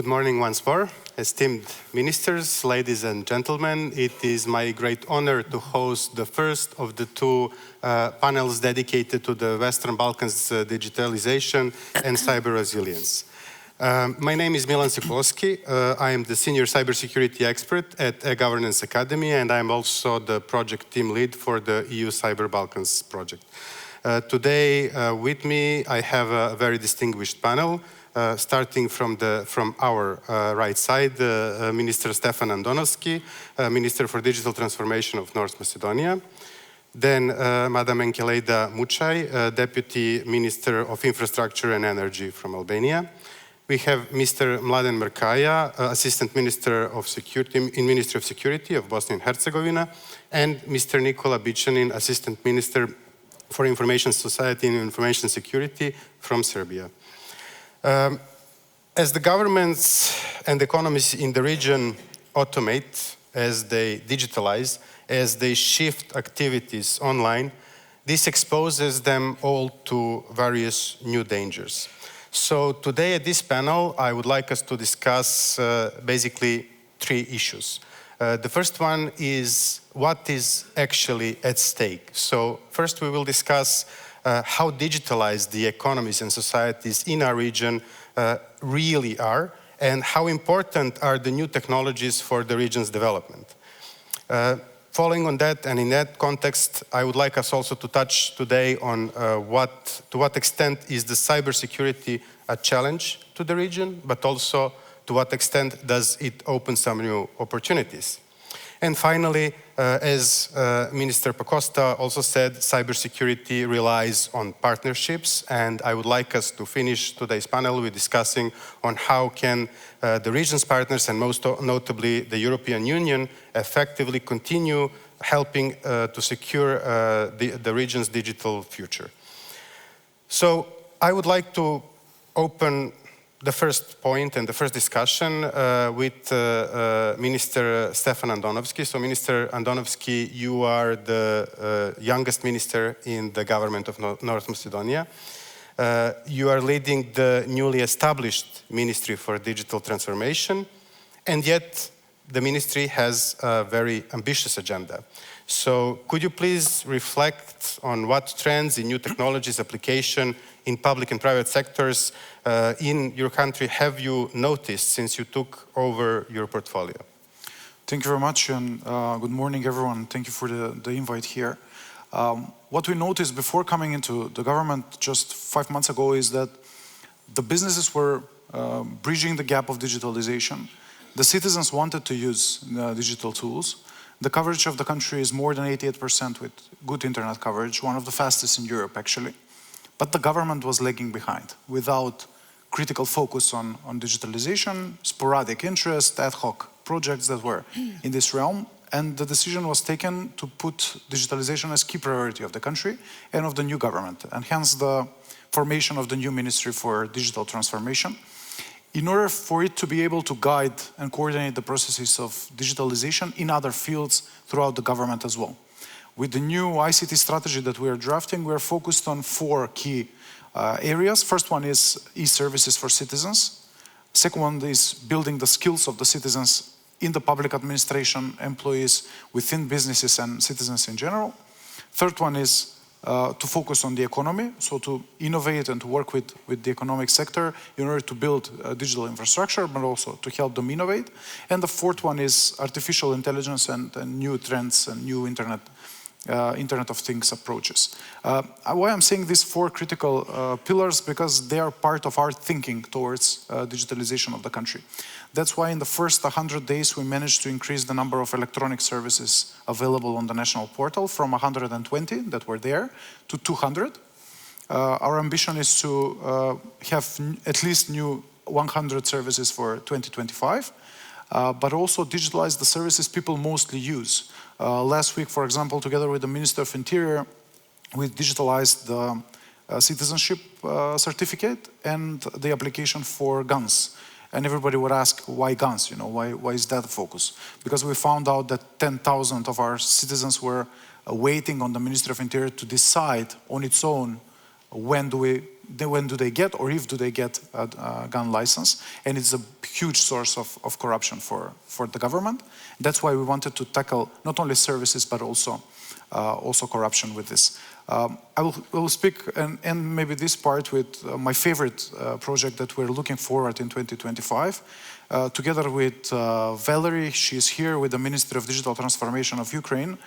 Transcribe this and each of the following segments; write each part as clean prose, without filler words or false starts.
Good morning once more. Esteemed ministers, ladies and gentlemen, it is my great honor to host the first of the two panels dedicated to the Western Balkans digitalization and cyber resilience. My name is Milan Sekuloski. I am the senior cybersecurity expert at E-Governance Academy, and I'm also the project team lead for the EU Cyber Balkans project. Today with me, I have a very distinguished panel. Starting from our right side, Minister Stefan Andonovski, Minister for Digital Transformation of North Macedonia. Then Madam Enkelejda Muçaj, Deputy Minister of Infrastructure and Energy from Albania. We have Mr. Mladen Mrkaja, Assistant Minister of Security in Ministry of Security of Bosnia and Herzegovina, and Mr. Nikola Bićanin, Assistant Minister for Information Society and Information Security from Serbia. As the governments and economies in the region automate, as they digitalize, as they shift activities online, this exposes them all to various new dangers. So today at this panel, I would like us to discuss basically three issues. The first one is what is actually at stake. So first we will discuss how digitalized the economies and societies in our region really are, and how important are the new technologies for the region's development. Following on that, and in that context, I would like us also to touch today on to what extent is the cybersecurity a challenge to the region, but also to what extent does it open some new opportunities. And finally, as Minister Pakosta also said, cybersecurity relies on partnerships, and I would like us to finish today's panel with discussing on how can the region's partners, and most notably the European Union, effectively continue helping to secure the region's digital future. So I would like to open the first point and the first discussion with Minister Stefan Andonovski. So Minister Andonovski, you are the youngest minister in the government of North Macedonia. You are leading the newly established Ministry for Digital Transformation, and yet the ministry has a very ambitious agenda. So could you please reflect on what trends in new technologies application in public and private sectors in your country have you noticed since you took over your portfolio? Thank you very much, and good morning, everyone. Thank you for the invite here. What we noticed before coming into the government just 5 months ago is that the businesses were bridging the gap of digitalization. The citizens wanted to use digital tools. The coverage of the country is more than 88% with good internet coverage, one of the fastest in Europe, actually. But the government was lagging behind without critical focus on digitalization, sporadic interest, ad hoc projects that were in this realm. And the decision was taken to put digitalization as key priority of the country and of the new government, and hence the formation of the new Ministry for Digital Transformation. In order for it to be able to guide and coordinate the processes of digitalization in other fields throughout the government as well. With the new ICT strategy that we are drafting, we are focused on 4 key areas. First one is e-services for citizens. Second one is building the skills of the citizens in the public administration, employees within businesses and citizens in general. Third one is to focus on the economy, so to innovate and to work with the economic sector in order to build digital infrastructure, but also to help them innovate. And the fourth one is artificial intelligence and new trends and new Internet of Things approaches. Why I'm saying these 4 critical pillars, because they are part of our thinking towards digitalization of the country. That's why in the first 100 days we managed to increase the number of electronic services available on the national portal from 120 that were there to 200. Our ambition is to have at least new 100 services for 2025, but also digitalize the services people mostly use. Last week, for example, together with the Minister of Interior, we digitalized the citizenship certificate and the application for guns. And everybody would ask, why guns? You know, why is that the focus? Because we found out that 10,000 of our citizens were waiting on the Ministry of Interior to decide on its own when do they get, or if do they get a gun license, and it's a huge source of corruption for the government. That's why we wanted to tackle not only services but also corruption with this. I will speak and end maybe this part with my favorite project that we're looking forward in 2025. Together with Valerie, she's here with the Ministry of Digital Transformation of Ukraine.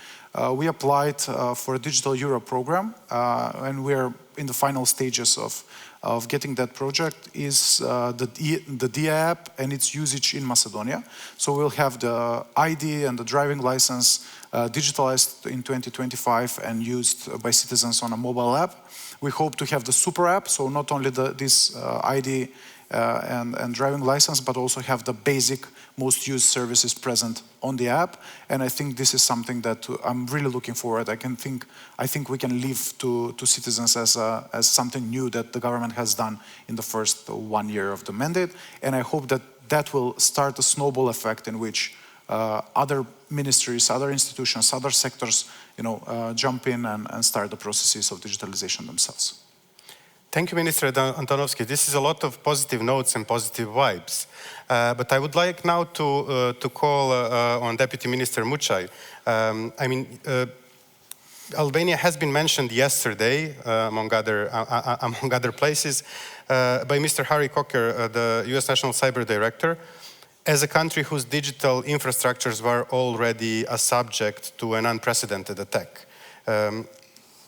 We applied for a Digital Europe program, and we're in the final stages of getting that project. Is the DIA app and its usage in Macedonia. So we'll have the ID and the driving license digitalized in 2025 and used by citizens on a mobile app. We hope to have the super app, so not only this ID and driving license, but also have the basic most used services present on the app. And I think this is something that I'm really looking forward. I think we can leave to citizens as something new that the government has done in the first 1 year of the mandate. And I hope that will start a snowball effect in which other ministries, other institutions, other sectors, jump in and start the processes of digitalization themselves. Thank you, Minister Andonovski. This is a lot of positive notes and positive vibes. But I would like now to call on Deputy Minister Muçaj. Albania has been mentioned yesterday, among other places, by Mr. Harry Cocker, the US National Cyber Director, as a country whose digital infrastructures were already a subject to an unprecedented attack.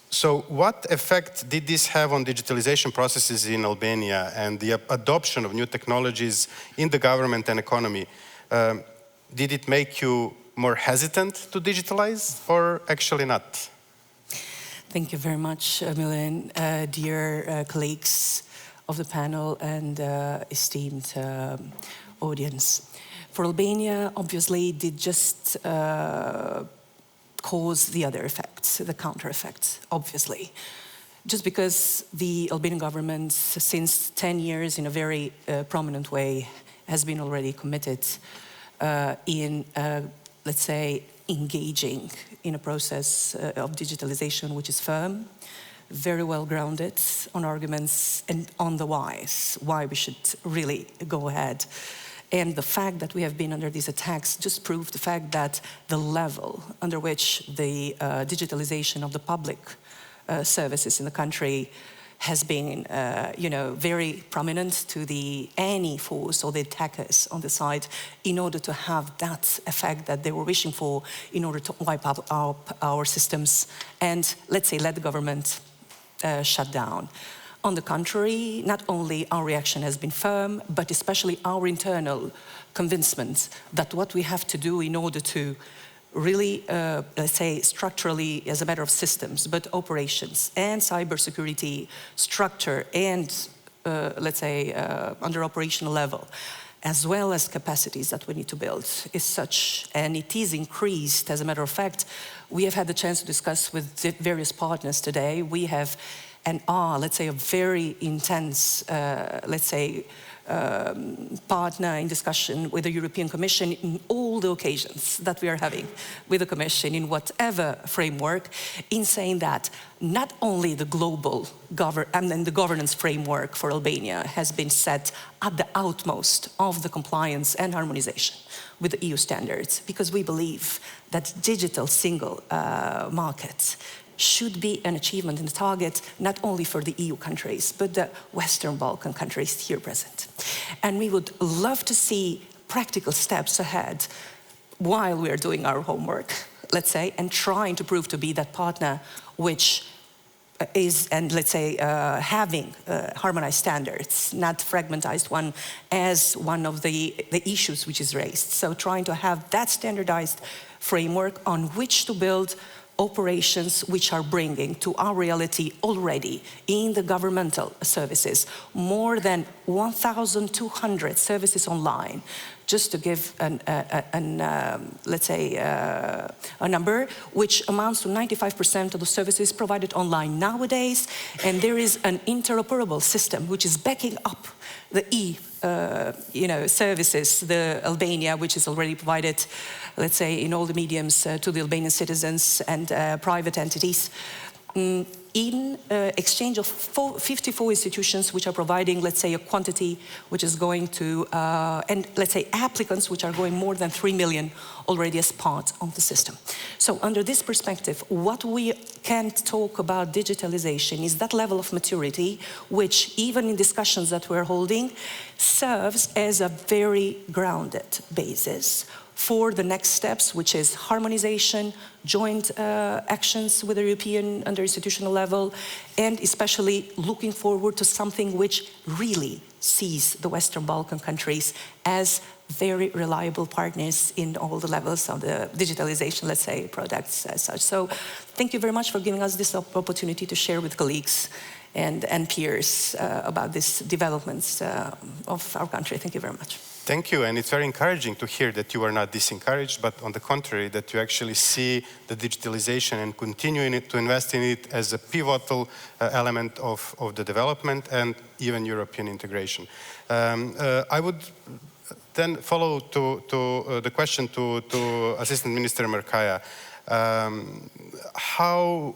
So what effect did this have on digitalization processes in Albania and the adoption of new technologies in the government and economy? Did it make you more hesitant to digitalize or actually not? Thank you very much, Milan. Dear colleagues of the panel and esteemed audience. For Albania, obviously, did just cause the other effects, the counter effects, obviously. Just because the Albanian government, since 10 years, in a very prominent way, has been already committed in, let's say, engaging in a process of digitalization which is firm, very well grounded on arguments and on the why we should really go ahead. And the fact that we have been under these attacks just proved the fact that the level under which the digitalization of the public services in the country has been, very prominent to any force or the attackers on the side in order to have that effect that they were wishing for in order to wipe out our systems and, let's say, let the government shut down. On the contrary, not only our reaction has been firm, but especially our internal convincement that what we have to do in order to really, let's say, structurally, as a matter of systems, but operations and cybersecurity structure and, let's say, under operational level, as well as capacities that we need to build is such, and it is increased. As a matter of fact, we have had the chance to discuss with various partners today. We have and are, let's say, a very intense, partner in discussion with the European Commission in all the occasions that we are having with the Commission in whatever framework, in saying that not only the global the governance framework for Albania has been set at the utmost of the compliance and harmonization with the EU standards, because we believe that digital single market should be an achievement and a target not only for the EU countries, but the Western Balkan countries here present. And we would love to see practical steps ahead while we are doing our homework, let's say, and trying to prove to be that partner which is, and let's say, having harmonized standards, not fragmentized one, as one of the issues which is raised. So trying to have that standardized framework on which to build operations which are bringing to our reality already in the governmental services more than 1,200 services online. Just to give let's say, a number, which amounts to 95% of the services provided online nowadays, and there is an interoperable system which is backing up the services, the Albania, which is already provided, let's say, in all the mediums to the Albanian citizens and private entities. in exchange of 54 institutions which are providing, let's say, a quantity which is going to, and let's say applicants which are going more than 3 million already as part of the system. So under this perspective, what we can talk about digitalization is that level of maturity which, even in discussions that we're holding, serves as a very grounded basis for the next steps, which is harmonization, joint actions with the European under-institutional level, and especially looking forward to something which really sees the Western Balkan countries as very reliable partners in all the levels of the digitalization, let's say, products as such. So thank you very much for giving us this opportunity to share with colleagues and peers about these developments of our country. Thank you very much. Thank you, and it's very encouraging to hear that you are not disencouraged, but on the contrary, that you actually see the digitalization and continuing to invest in it as a pivotal element of the development and even European integration. I would then follow to the question to Assistant Minister Mrkaja. How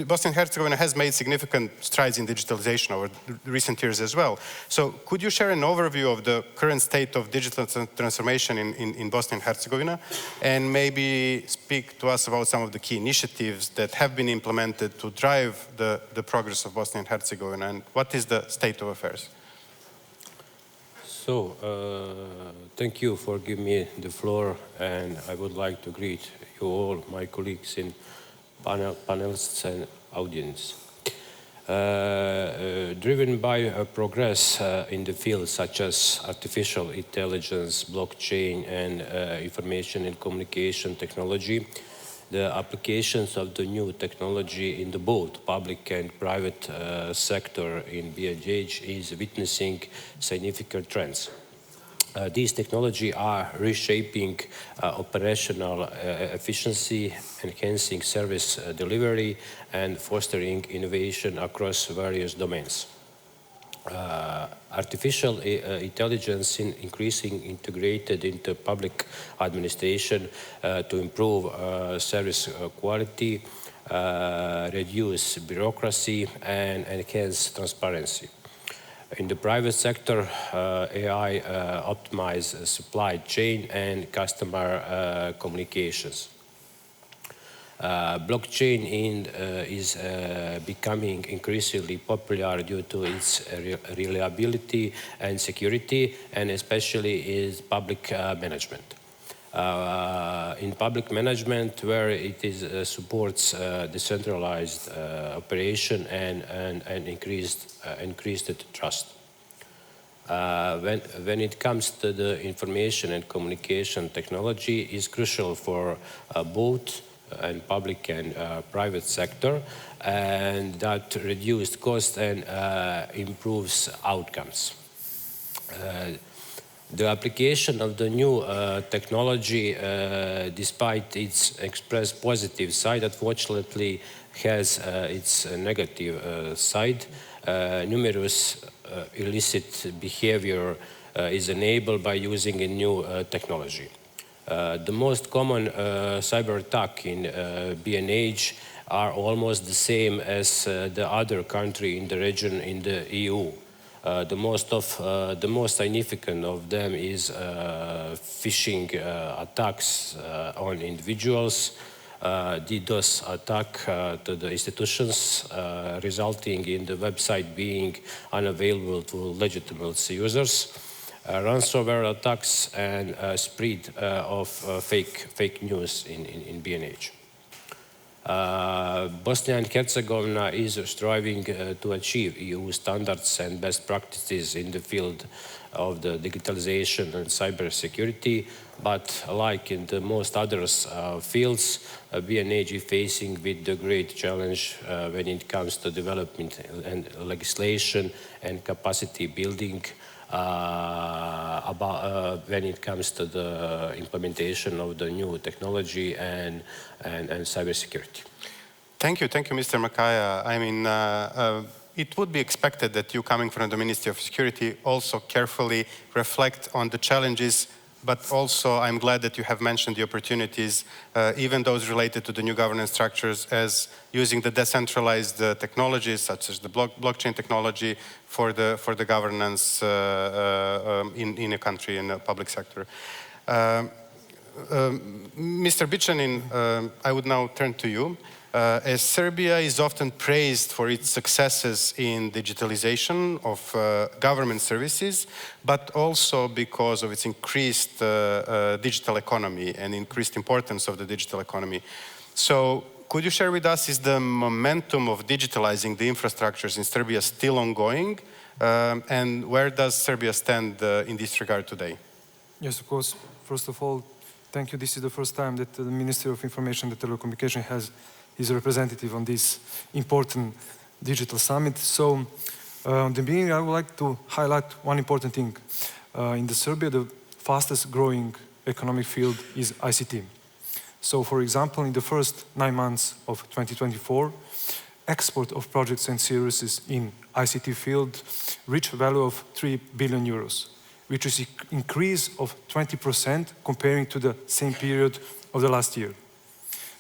Bosnia and Herzegovina has made significant strides in digitalization over recent years as well. So could you share an overview of the current state of digital transformation in Bosnia and Herzegovina, and maybe speak to us about some of the key initiatives that have been implemented to drive the progress of Bosnia and Herzegovina, and what is the state of affairs? So, thank you for giving me the floor, and I would like to greet you all, my colleagues in panelists and audience. Driven by progress in the fields such as artificial intelligence, blockchain, and information and communication technology, the applications of the new technology in the both public and private sector in BiH is witnessing significant trends. These technologies are reshaping operational efficiency, enhancing service delivery, and fostering innovation across various domains. Artificial intelligence is increasingly integrated into public administration to improve service quality, reduce bureaucracy, and enhance transparency. In the private sector, AI optimizes supply chain and customer communications. Blockchain is becoming increasingly popular due to its reliability and security, and especially its public management. In public management, where it is supports decentralized operation and increased trust. When it comes to the information and communication technology, is crucial for both and public and private sector, and that reduced cost and improves outcomes. The application of the new technology, despite its expressed positive side, unfortunately has its negative side. Numerous illicit behavior is enabled by using a new technology. The most common cyber attack in BiH are almost the same as the other country in the region in the EU. The most significant of them is phishing attacks on individuals, DDoS attack to the institutions, resulting in the website being unavailable to legitimate users, ransomware attacks, and spread of fake news in BiH. Bosnia and Herzegovina is striving to achieve EU standards and best practices in the field of the digitalization and cybersecurity, but like in the most other fields, BiH is facing with the great challenge when it comes to development and legislation and capacity building when it comes to the implementation of the new technology and cybersecurity. Thank you, Mr. Mrkaja. I mean, it would be expected that you, coming from the Ministry of Security, also carefully reflect on the challenges but also I'm glad that you have mentioned the opportunities, even those related to the new governance structures, as using the decentralized technologies such as the blockchain technology for the governance in a country, in the public sector. Mr. Bićanin, I would now turn to you. As Serbia is often praised for its successes in digitalization of government services, but also because of its increased digital economy and increased importance of the digital economy. So could you share with us, is the momentum of digitalizing the infrastructures in Serbia still ongoing? And where does Serbia stand in this regard today? Yes, of course. First of all, thank you. This is the first time that the Ministry of Information and Telecommunication has his representative on this important digital summit. So, in the beginning, I would like to highlight one important thing. In Serbia, the fastest growing economic field is ICT. So, for example, in the first 9 months of 2024, export of projects and services in ICT field reached a value of 3 billion euros, which is an increase of 20% comparing to the same period of the last year.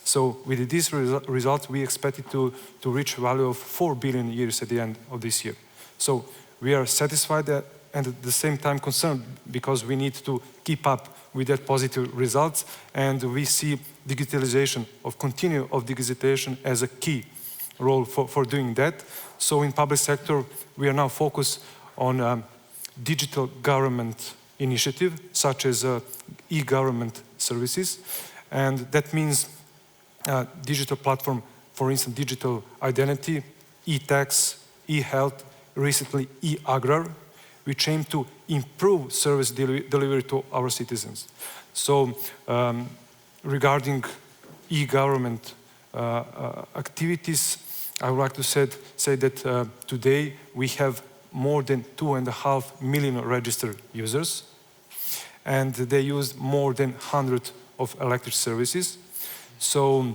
So with this result, we expected to reach a value of 4 billion euros at the end of this year. So we are satisfied and at the same time concerned because we need to keep up with that positive results, and we see digitalization, continue of digitalization as a key role for doing that. So in public sector, we are now focused on digital government initiative, such as e-government services, and that means digital platform, for instance, digital identity, e-tax, e-health, recently e-agrar, which aim to improve service delivery to our citizens. So regarding e-government activities, I would like to say that today we have more than 2.5 million registered users, and they use more than 100 of electric services. So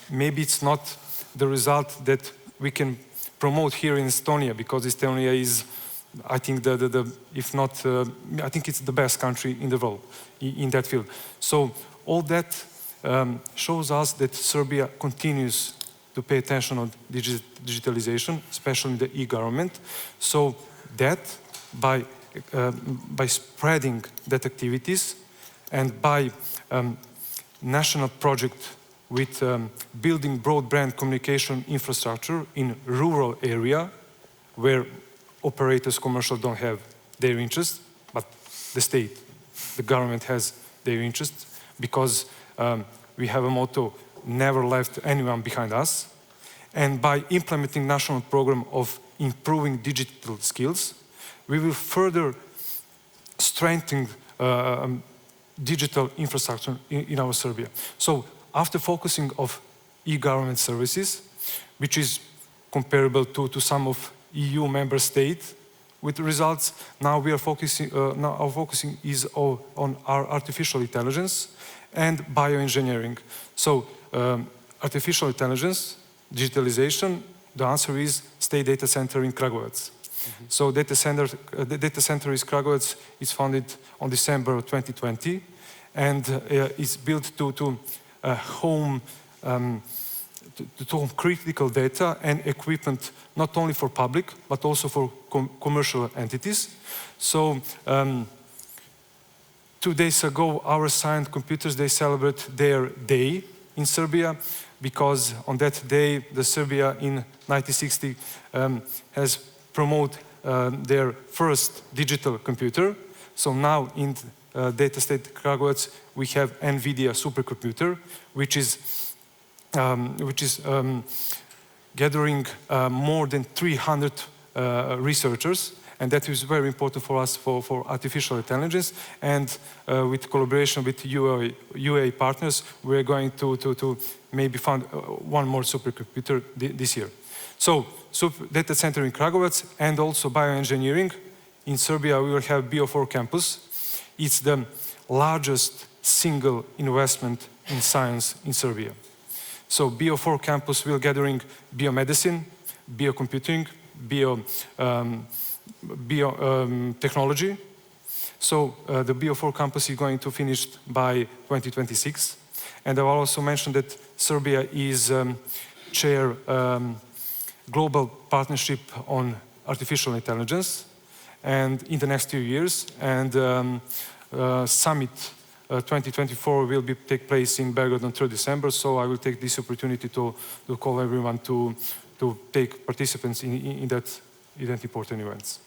maybe it's not the result that we can promote here in Estonia, because Estonia is, I think, if not, I think it's the best country in the world in that field. So all that shows us that Serbia continues to pay attention on digitalization, especially in the e-government. So that by spreading that activities and by national project with building broadband communication infrastructure in rural area where operators commercial don't have their interest, but the state, the government has their interest, because we have a motto, never left anyone behind us. And by implementing national program of improving digital skills, we will further strengthen digital infrastructure in our Serbia. So after focusing of e-government services, which is comparable to some of EU member states with results, now we are focusing, our focusing is on our artificial intelligence and bioengineering. So artificial intelligence, digitalization, the answer is State Data Center in Kragujevac. So the data center is Kragujevac is founded on December 2020, and is built to home critical data and equipment, not only for public but also for commercial entities. So 2 days ago, our science computers, they celebrate their day in Serbia, because on that day, the Serbia in 1960 has promoted their first digital computer. So now in Data State Kragujevac, we have NVIDIA supercomputer, which is gathering more than 300 researchers, and that is very important for us for artificial intelligence. And with collaboration with UA partners, we're going to maybe find one more supercomputer this year. So data center in Kragujevac and also bioengineering. In Serbia, we will have Bio4 campus. It's the largest single investment in science in Serbia. So Bio4 campus will gathering biomedicine, biocomputing, biotechnology. So the BO4 campus is going to finish by 2026. And I will also mention that Serbia is chair global partnership on artificial intelligence and in the next 2 years. And summit 2024 will take place in Belgrade on 3rd December. So I will take this opportunity to call everyone to take participants in that important events.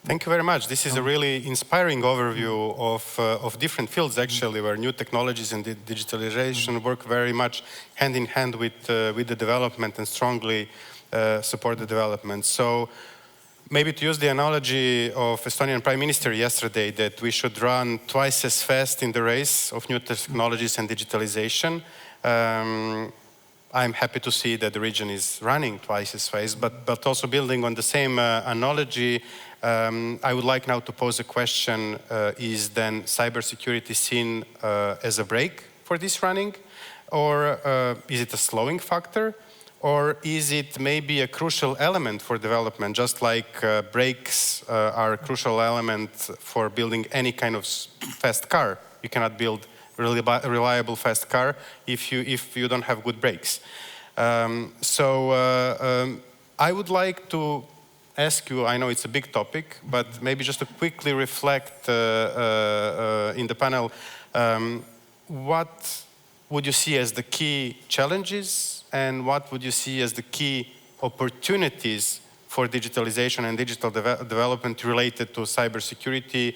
Thank you very much. This is a really inspiring overview of different fields, actually, where new technologies and digitalization work very much hand in hand with the development and strongly support the development. So maybe to use the analogy of Estonian Prime Minister yesterday, that we should run twice as fast in the race of new technologies and digitalization. I'm happy to see that the region is running twice as fast, but also building on the same analogy, I would like now to pose a question. Is then cybersecurity seen as a brake for this running? Or is it a slowing factor? Or is it maybe a crucial element for development, just like brakes are a crucial element for building any kind of fast car? You cannot build a reliable fast car if you don't have good brakes. I would like to ask you, I know it's a big topic, but maybe just to quickly reflect in the panel, what would you see as the key challenges and what would you see as the key opportunities for digitalization and digital development related to cybersecurity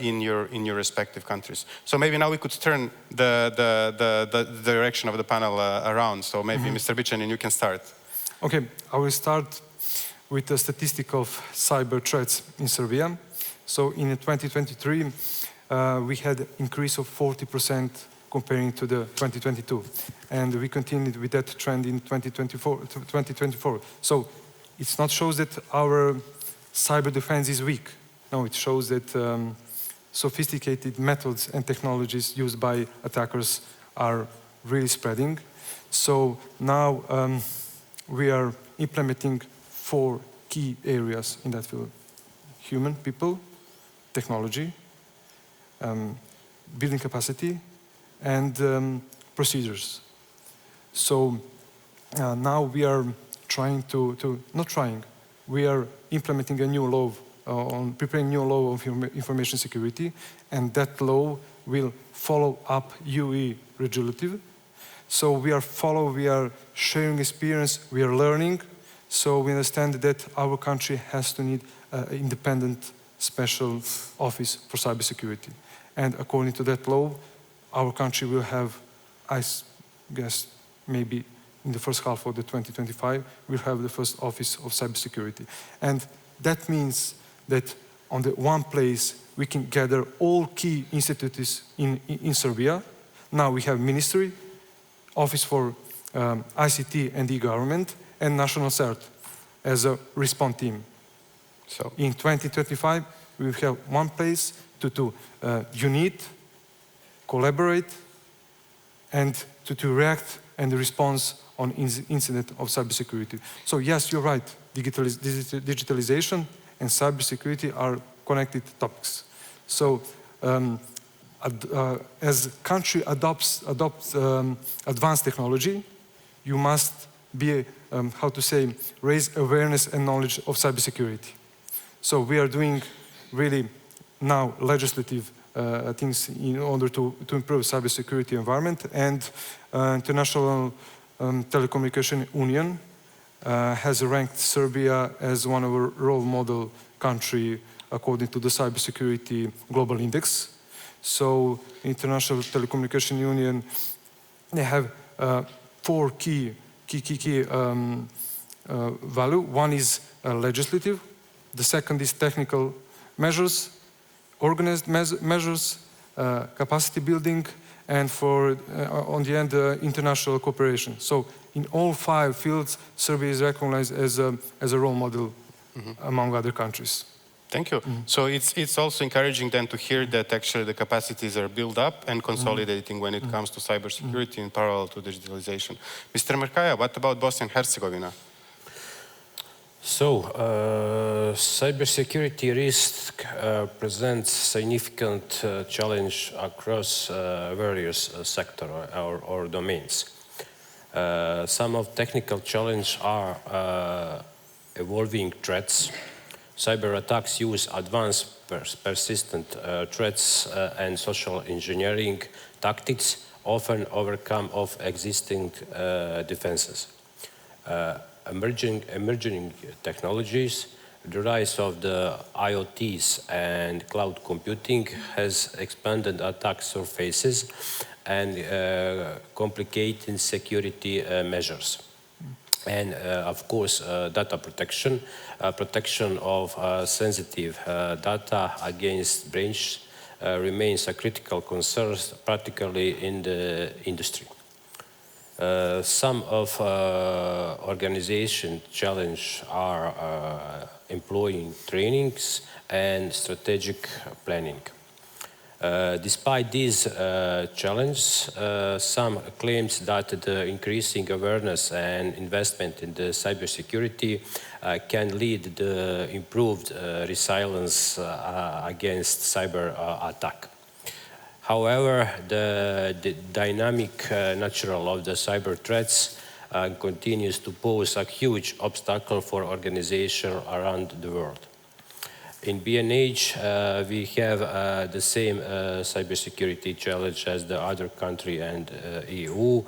in your respective countries? So maybe now we could turn the direction of the panel around. So maybe Mr. Bićanin, you can start. Okay, I will start with the statistic of cyber threats in Serbia. So in 2023, we had an increase of 40% comparing to the 2022. And we continued with that trend in 2024. So it's not shows that our cyber defense is weak. No, it shows that sophisticated methods and technologies used by attackers are really spreading. So now we are implementing 4 key areas in that field: human, people, technology, building capacity, and procedures. So now we are we are implementing a new law, preparing a new law of information security, and that law will follow up UE regulative. So we are sharing experience, we are learning, so we understand that our country has to need an independent special office for cybersecurity. And according to that law, our country will have, I guess, maybe in the first half of the 2025, we'll have the first office of cybersecurity. And that means that on the one place, we can gather all key institutes in Serbia. Now we have ministry, office for ICT and e-government, and national CERT as a response team. So in 2025, we will have one place to unite, collaborate, and to react and respond on incident of cybersecurity. So yes, you're right, digitalization and cybersecurity are connected topics. So as country adopts advanced technology, you must be, raise awareness and knowledge of cybersecurity. So we are doing really now legislative things in order to improve cybersecurity environment, and International Telecommunication Union has ranked Serbia as one of our role model country according to the Cybersecurity Global Index. So International Telecommunication Union, they have 4 key value. One is legislative, the second is technical measures, organized measures, capacity building, and on the end, international cooperation. So in all 5 fields, Serbia is recognized as a role model among other countries. Thank you. So it's also encouraging then to hear that actually the capacities are built up and consolidating when it comes to cybersecurity in parallel to digitalization. Mr. Mrkaja, what about Bosnia and Herzegovina? So, cybersecurity risk presents significant challenge across various sectors or domains. Some of technical challenge are evolving threats. Cyber attacks use advanced persistent threats and social engineering tactics, often overcome of existing defenses. Emerging technologies, the rise of the IoTs and cloud computing has expanded attack surfaces and complicated security measures. And of course, data protection, protection of sensitive data against breach remains a critical concern, particularly in the industry. Some of organization challenge are employing trainings and strategic planning. Despite these challenges, some claims that the increasing awareness and investment in the cybersecurity can lead to improved resilience against cyber attack. However, the dynamic nature of the cyber threats continues to pose a huge obstacle for organizations around the world. In B&H, we have the same cybersecurity challenge as the other country and EU.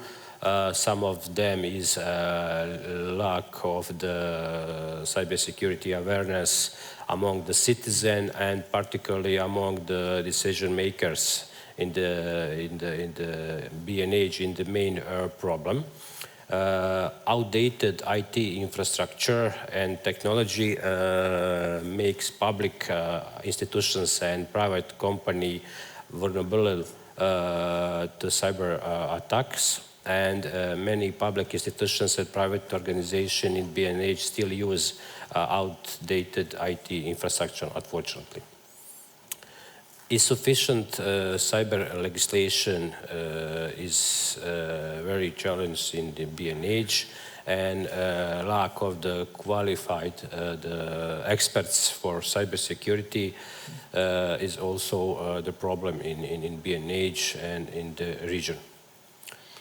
Some of them is lack of the cybersecurity awareness among the citizens and particularly among the decision makers in the B&H in the main problem. Outdated IT infrastructure and technology makes public institutions and private company vulnerable to cyber attacks, and many public institutions and private organizations in B&H still use outdated IT infrastructure, unfortunately. Insufficient cyber legislation is very challenged in the B&H, and lack of the qualified the experts for cybersecurity is also the problem in B&H and in the region.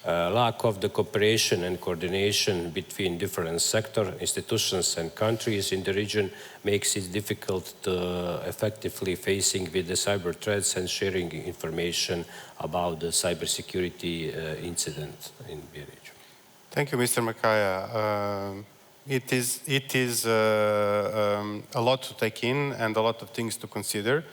Lack of the cooperation and coordination between different sectors, institutions and countries in the region makes it difficult to effectively facing with the cyber threats and sharing information about the cybersecurity incident in BRH. Thank you, Mr. Mrkaja. It is a lot to take in and a lot of things to consider.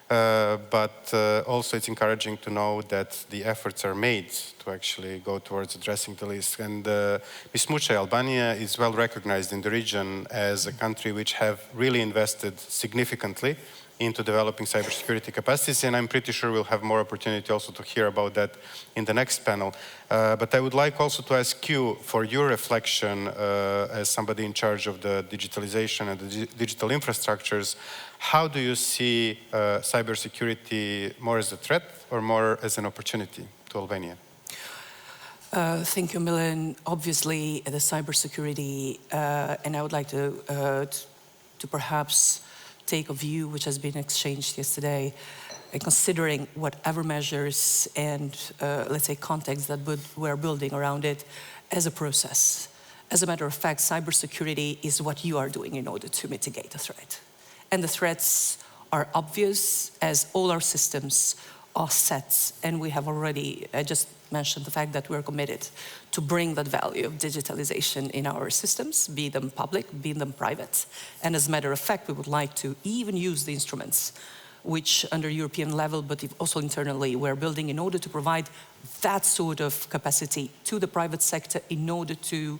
But also it's encouraging to know that the efforts are made to actually go towards addressing the list. And Ms. Muçaj, Albania is well recognized in the region as a country which have really invested significantly into developing cybersecurity capacities, and I'm pretty sure we'll have more opportunity also to hear about that in the next panel. But I would like also to ask you for your reflection as somebody in charge of the digitalization and the digital infrastructures. How do you see cybersecurity more as a threat or more as an opportunity to Albania? Thank you, Milan. Obviously, the cybersecurity, and I would like to perhaps take a view which has been exchanged yesterday, considering whatever measures and, let's say, context that we're building around it as a process. As a matter of fact, cybersecurity is what you are doing in order to mitigate a threat. And the threats are obvious as all our systems are set, and we have already, I just mentioned the fact that we're committed to bring that value of digitalization in our systems, be them public, be them private. And as a matter of fact, we would like to even use the instruments which under European level, but also internally, we're building in order to provide that sort of capacity to the private sector in order to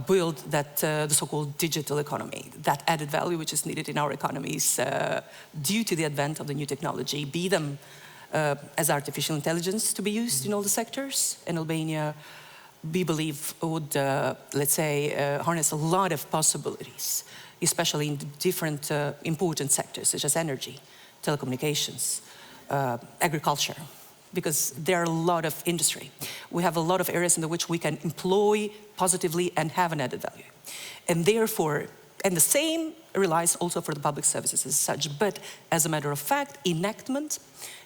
build that the so-called digital economy, that added value which is needed in our economies due to the advent of the new technology, be them as artificial intelligence to be used in all the sectors. In Albania, we believe would, let's say, harness a lot of possibilities, especially in different important sectors such as energy, telecommunications, agriculture, because there are a lot of industry. We have a lot of areas in which we can employ positively and have an added value. And therefore, And the same relies also for the public services as such. But as a matter of fact, enactment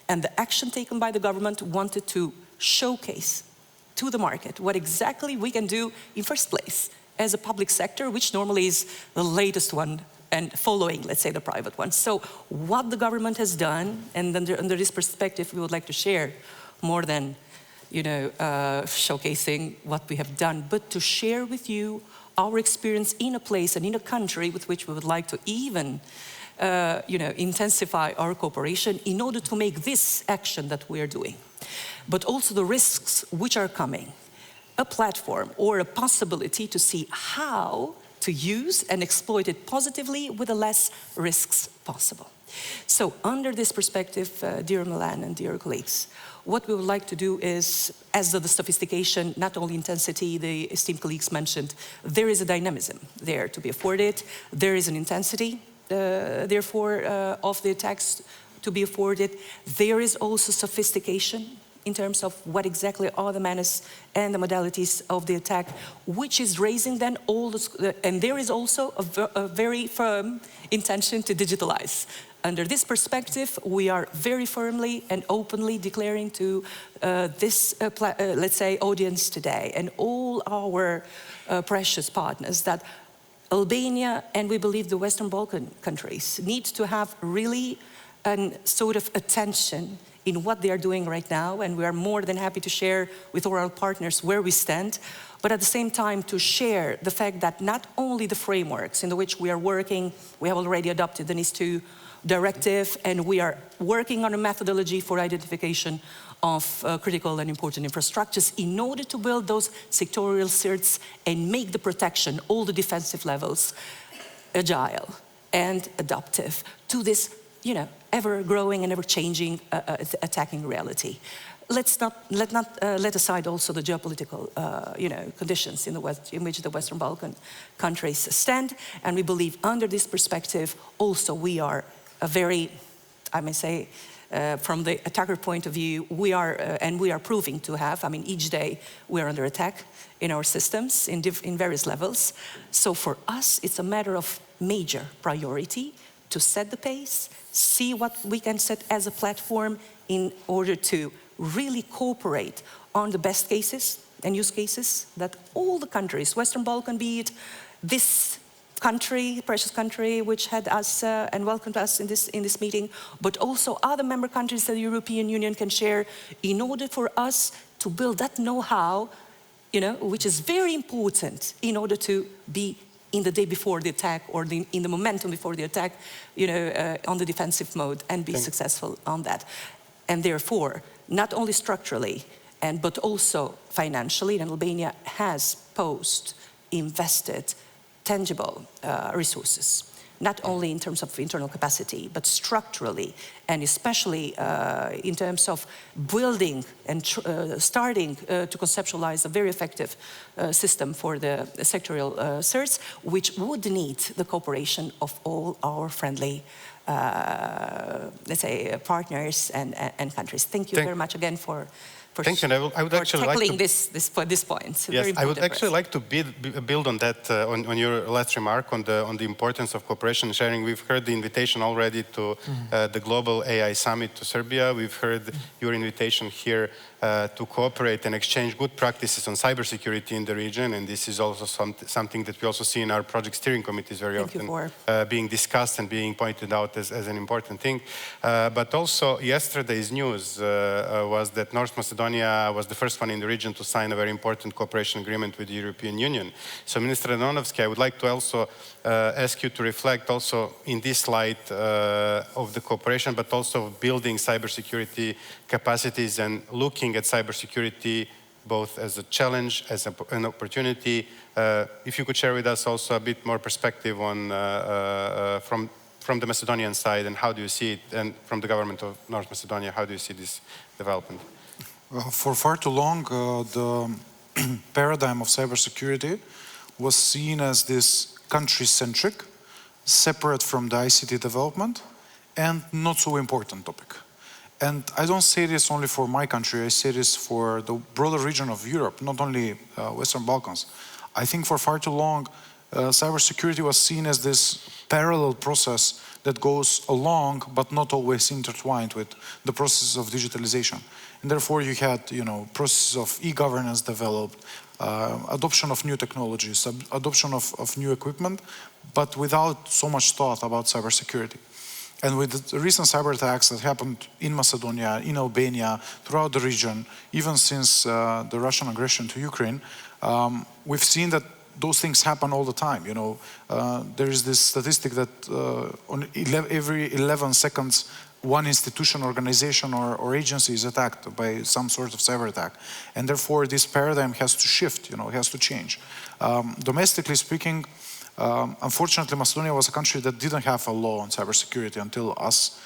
and the action taken by the government wanted to showcase to the market what exactly we can do in first place as a public sector, which normally is the latest one and following, let's say, the private one. So what the government has done, and under this perspective, we would like to share more than, showcasing what we have done, but to share with you our experience in a place and in a country with which we would like to even intensify our cooperation in order to make this action that we are doing, but also the risks which are coming, a platform or a possibility to see how to use and exploit it positively with the less risks possible. So under this perspective, dear Milan and dear colleagues, what we would like to do is, as the sophistication, not only intensity, the esteemed colleagues mentioned, there is a dynamism there to be afforded, there is an intensity, therefore, of the attacks to be afforded. There is also sophistication in terms of what exactly are the manners and the modalities of the attack, which is raising then all the... And there is also a very firm intention to digitalize. Under this perspective, we are very firmly and openly declaring to this, let's say, audience today and all our precious partners that Albania, and we believe the Western Balkan countries, need to have really a sort of attention in what they are doing right now, and we are more than happy to share with all our partners where we stand, but at the same time to share the fact that not only the frameworks in which we are working, we have already adopted the NIS2 directive, and we are working on a methodology for identification of critical and important infrastructures in order to build those sectorial certs and make the protection, all the defensive levels, agile and adaptive to this, ever-growing and ever-changing attacking reality. Let's not let aside also the geopolitical, conditions in the West, in which the Western Balkan countries stand, and we believe under this perspective also we are a very, I may say, from the attacker point of view, we are, and we are proving to have, each day we are under attack in our systems in various levels. So for us, it's a matter of major priority to set the pace, see what we can set as a platform in order to really cooperate on the best cases and use cases that all the countries, Western Balkan, be it this country, precious country, which had us and welcomed us in this meeting, but also other member countries that the European Union can share in order for us to build that know-how, which is very important in order to be in the day before the attack or in the momentum before the attack, on the defensive mode and be successful on that. And therefore, not only structurally, but also financially, and Albania has invested tangible resources, not only in terms of internal capacity, but structurally, and especially in terms of building and starting to conceptualize a very effective system for the sectorial certs, which would need the cooperation of all our friendly, let's say, partners and countries. Thank you very much again for thank you. And I would actually tackling like to, this point. Yes, I would actually like to build on that, on your last remark on the importance of cooperation and sharing. We've heard the invitation already to the Global AI Summit to Serbia. We've heard your invitation here to cooperate and exchange good practices on cybersecurity in the region, and this is also something that we also see in our project steering committees very often being discussed and being pointed out as an important thing. But also yesterday's news was that North Macedonia was the first one in the region to sign a very important cooperation agreement with the European Union. So Minister Andonovski, I would like to also ask you to reflect also in this light of the cooperation, but also building cybersecurity capacities and looking at cybersecurity both as a challenge, as an opportunity. If you could share with us also a bit more perspective on from the Macedonian side, and how do you see it, and from the government of North Macedonia, how do you see this development? For far too long, the paradigm of cybersecurity was seen as this country-centric, separate from the ICT development, and not so important topic. And I don't say this only for my country, I say this for the broader region of Europe, not only Western Balkans. I think for far too long, cybersecurity was seen as this parallel process that goes along but not always intertwined with the process of digitalization. And therefore you had, processes of e-governance developed, adoption of new technologies, adoption of new equipment, but without so much thought about cybersecurity. And with the recent cyber attacks that happened in Macedonia, in Albania, throughout the region, even since the Russian aggression to Ukraine, we've seen that those things happen all the time. There is this statistic that on every 11 seconds, one institution, organization, or agency is attacked by some sort of cyber attack. And therefore, this paradigm has to shift, has to change. Domestically speaking, unfortunately, Macedonia was a country that didn't have a law on cybersecurity until us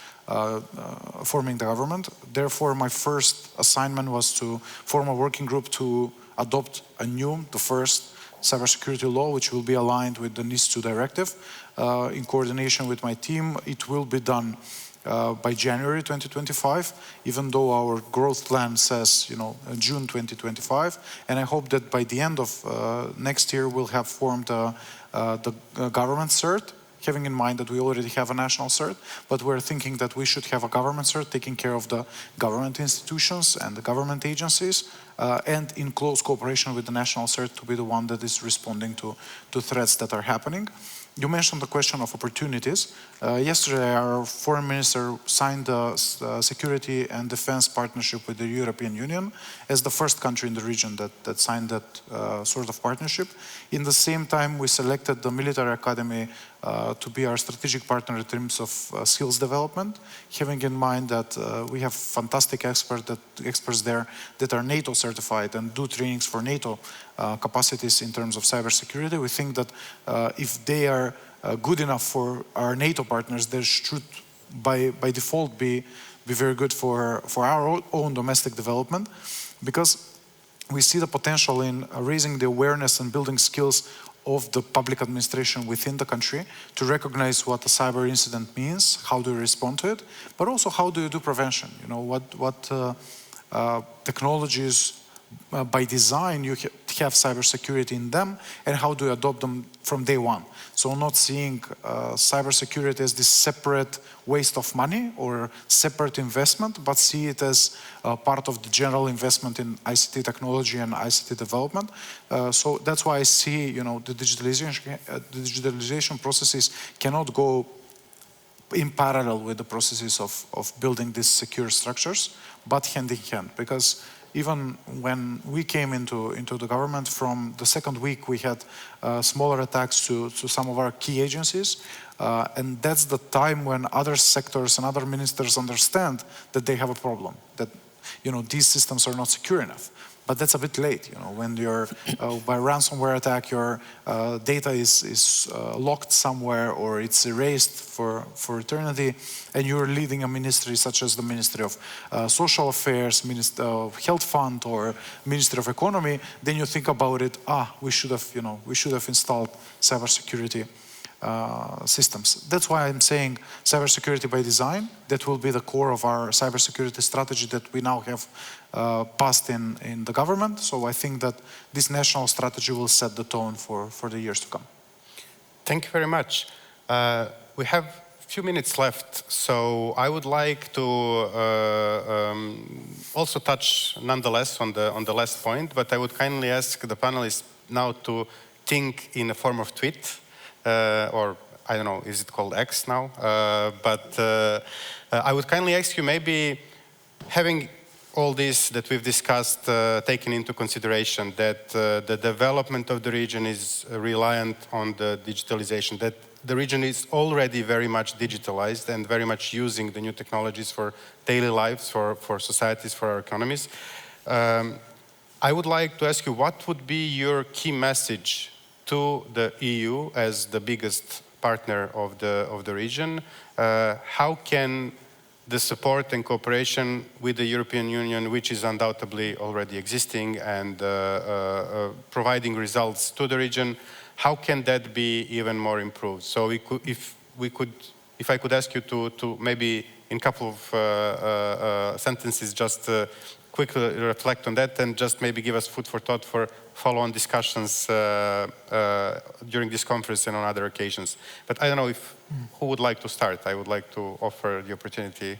forming the government. Therefore, my first assignment was to form a working group to adopt the first cybersecurity law, which will be aligned with the NIS2 directive. In coordination with my team, it will be done by January 2025, even though our growth plan says, June 2025. And I hope that by the end of next year, we'll have formed the government CERT, having in mind that we already have a national CERT, but we're thinking that we should have a government CERT taking care of the government institutions and the government agencies, and in close cooperation with the national CERT to be the one that is responding to threats that are happening. You mentioned the question of opportunities. Yesterday, our foreign minister signed a security and defense partnership with the European Union as the first country in the region that signed that sort of partnership. In the same time, we selected the military academy to be our strategic partner in terms of skills development, having in mind that we have fantastic experts there that are NATO certified and do trainings for NATO capacities in terms of cybersecurity. We think that if they are good enough for our NATO partners, they should by default be very good for our own domestic development, because we see the potential in raising the awareness and building skills of the public administration within the country to recognize what a cyber incident means, how do you respond to it, but also how do you do prevention. What technologies by design you have cybersecurity in them, and how do you adopt them from day one. So not seeing cybersecurity as this separate waste of money or separate investment, but see it as part of the general investment in ICT technology and ICT development. So that's why I see, the digitalization processes cannot go in parallel with the processes of building these secure structures, but hand in hand. Because even when we came into the government, from the second week we had smaller attacks to some of our key agencies, and that's the time when other sectors and other ministers understand that they have a problem, that these systems are not secure enough. But that's a bit late, when you're by ransomware attack, your data is locked somewhere or it's erased for eternity, and you're leading a ministry such as the Ministry of Social Affairs, Ministry of Health Fund, or Ministry of Economy. Then you think about it. We should have installed cybersecurity systems. That's why I'm saying cybersecurity by design. That will be the core of our cybersecurity strategy that we now have passed in the government. So I think that this national strategy will set the tone for the years to come. Thank you very much. We have a few minutes left, so I would like to also touch nonetheless on the last point, but I would kindly ask the panelists now to think in a form of tweet. Or I don't know, is it called X now? But I would kindly ask you, maybe having all this that we've discussed taken into consideration, that the development of the region is reliant on the digitalization, that the region is already very much digitalized and very much using the new technologies for daily lives, for societies, for our economies. I would like to ask you, what would be your key message to the EU as the biggest partner of the region? How can the support and cooperation with the European Union, which is undoubtedly already existing and providing results to the region, how can that be even more improved? So if I could ask you to maybe in a couple of sentences just quickly reflect on that and just maybe give us food for thought for follow-on discussions during this conference and on other occasions. But I don't know if who would like to start. I would like to offer the opportunity.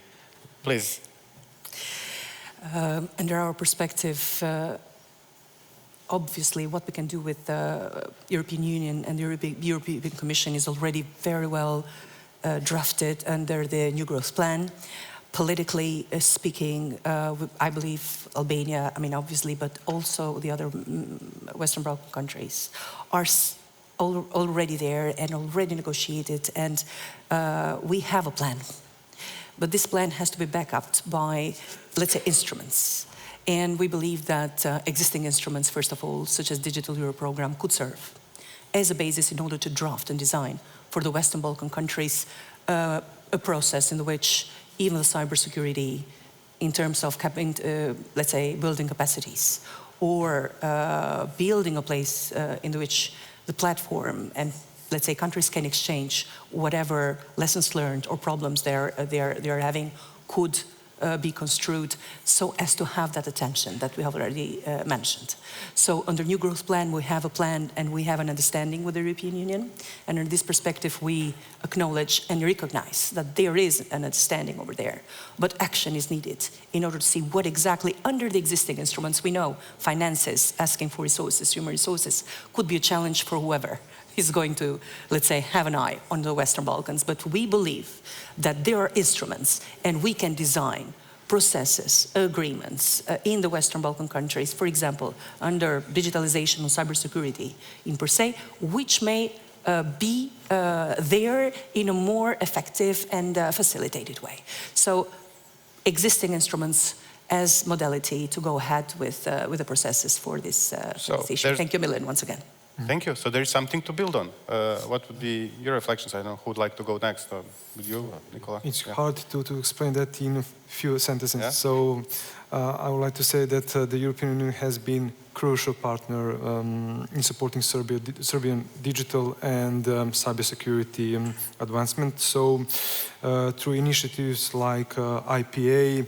Please. Under our perspective, obviously what we can do with the European Union and the European Commission is already very well drafted under the New Growth Plan. Politically speaking, I believe Albania, I mean obviously, but also the other Western Balkan countries are already there and already negotiated, and we have a plan. But this plan has to be backed up by, let's say, instruments. And we believe that existing instruments, first of all, such as Digital Euro Program, could serve as a basis in order to draft and design for the Western Balkan countries a process in which even the cybersecurity, in terms of, let's say, building capacities, or building a place in which the platform and, let's say, countries can exchange whatever lessons learned or problems they're having, could be construed so as to have that attention that we have already mentioned. So under New Growth Plan, we have a plan and we have an understanding with the European Union. And in this perspective, we acknowledge and recognize that there is an understanding over there. But action is needed in order to see what exactly under the existing instruments we know, finances, asking for resources, human resources, could be a challenge for whoever is going to, let's say, have an eye on the Western Balkans. But we believe that there are instruments and we can design processes, agreements in the Western Balkan countries, for example, under digitalization and cybersecurity in per se, which may be there in a more effective and facilitated way. So existing instruments as modality to go ahead with the processes for this issue. Thank you, Milan, once again. Thank you. So there is something to build on. What would be your reflections? I don't know who would like to go next. With you, Nikola? It's hard to explain that in a few sentences. Yeah? So I would like to say that the European Union has been a crucial partner in supporting Serbian digital and cybersecurity advancement. So through initiatives like IPA,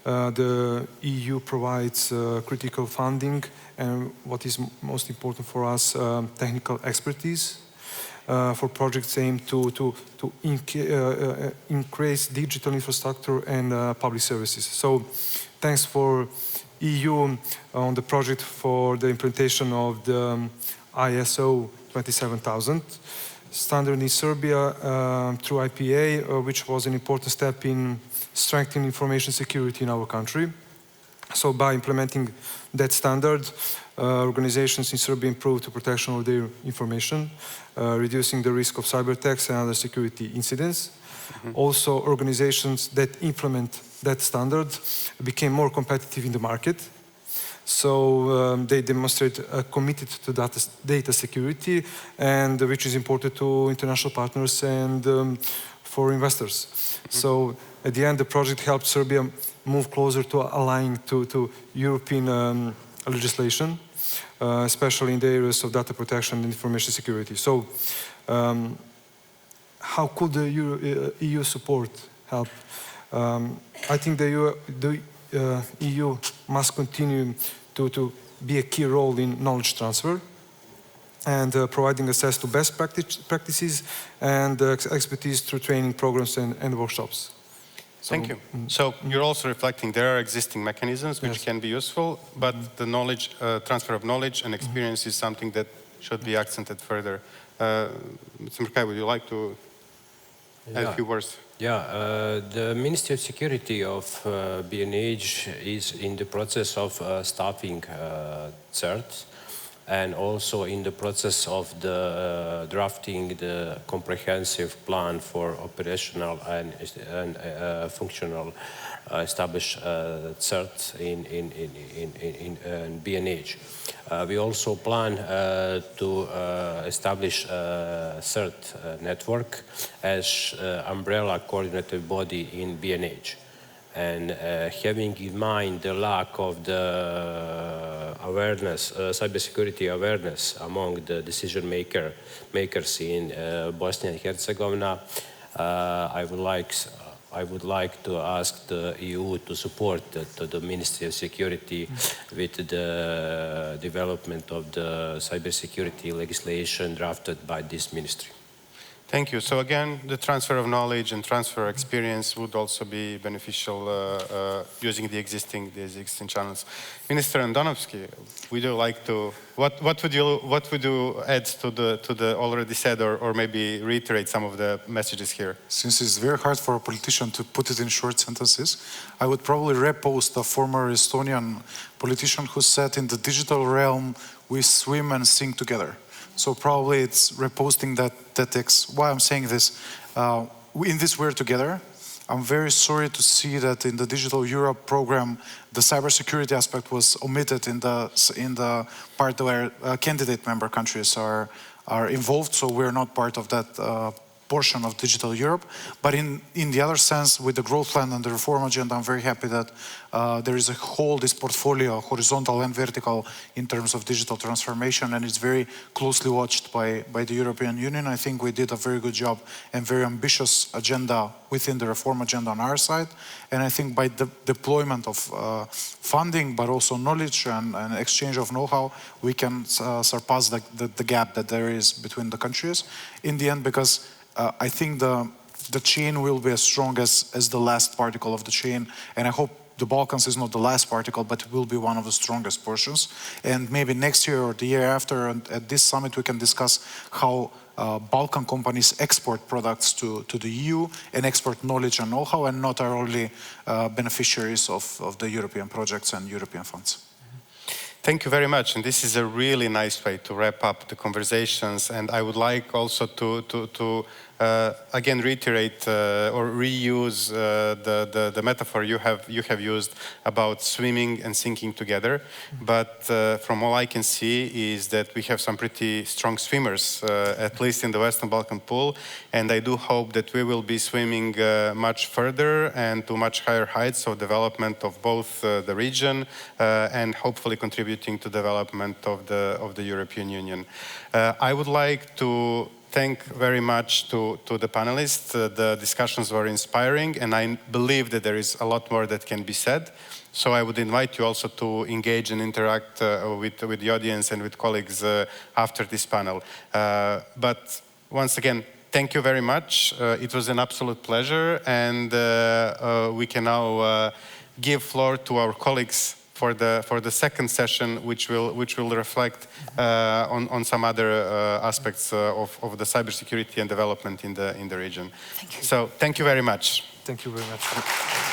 the EU provides critical funding and what is most important for us, technical expertise for projects aimed to increase digital infrastructure and public services. So thanks for EU on the project for the implementation of the ISO 27000 standard in Serbia through IPA, which was an important step in strengthening information security in our country. So by implementing that standard, organizations in Serbia improved the protection of their information, reducing the risk of cyber attacks and other security incidents. Also, organizations that implement that standard became more competitive in the market. So they demonstrate committed to data security, and which is important to international partners and for investors. So at the end, the project helped Serbia move closer to aligning to European legislation, especially in the areas of data protection and information security. So how could the EU support help? I think the EU must continue to be a key role in knowledge transfer and providing access to best practices and expertise through training programs and workshops. So, thank you. So you're also reflecting there are existing mechanisms which can be useful, but the knowledge, transfer of knowledge and experience is something that should be accented further. Mr. Mrkaja, would you like to add a few words? Yeah, the Ministry of Security of BNH is in the process of staffing CERT, and also in the process of the drafting the comprehensive plan for operational and functional established CERT in BNH. We also plan to establish a CERT network as umbrella coordinated body in BNH. And having in mind the lack of the awareness, cybersecurity awareness among the decision makers in Bosnia and Herzegovina, I would like I would like to ask the EU to support the Ministry of Security with the development of the cybersecurity legislation drafted by this ministry. Thank you. So again, the transfer of knowledge and transfer of experience would also be beneficial using the existing channels. Minister Andonovski, would you like to? What would you add to the already said, or maybe reiterate some of the messages here? Since it's very hard for a politician to put it in short sentences, I would probably repost a former Estonian politician who said, "In the digital realm, we swim and sink together." So probably it's reposting that text. Why I'm saying this, in this we're together. I'm very sorry to see that in the Digital Europe program, the cybersecurity aspect was omitted in the part where candidate member countries are involved. So we're not part of that portion of Digital Europe. But in the other sense, with the growth plan and the reform agenda, I'm very happy that there is a whole, this portfolio, horizontal and vertical, in terms of digital transformation, and it's very closely watched by the European Union. I think we did a very good job and very ambitious agenda within the reform agenda on our side. And I think by the deployment of funding, but also knowledge and exchange of know-how, we can surpass the gap that there is between the countries in the end, because I think the chain will be as strong as the last particle of the chain, and I hope the Balkans is not the last particle, but it will be one of the strongest portions. And maybe next year or the year after, at this summit, we can discuss how Balkan companies export products to the EU and export knowledge and know-how, and not are only beneficiaries of the European projects and European funds. Thank you very much, and this is a really nice way to wrap up the conversations. And I would like also to again reiterate or reuse the metaphor you have used about swimming and sinking together. But from all I can see is that we have some pretty strong swimmers, at least in the Western Balkan pool, and I do hope that we will be swimming much further and to much higher heights of development of both the region and hopefully contributing to development of the European Union. I would like to thank very much to the panelists. The discussions were inspiring, and I believe that there is a lot more that can be said. So I would invite you also to engage and interact with the audience and with colleagues after this panel. But once again, thank you very much. It was an absolute pleasure, and we can now give floor to our colleagues for the second session, which will reflect on some other aspects of the cybersecurity and development in the region. Thank you. So thank you very much. Thank you very much.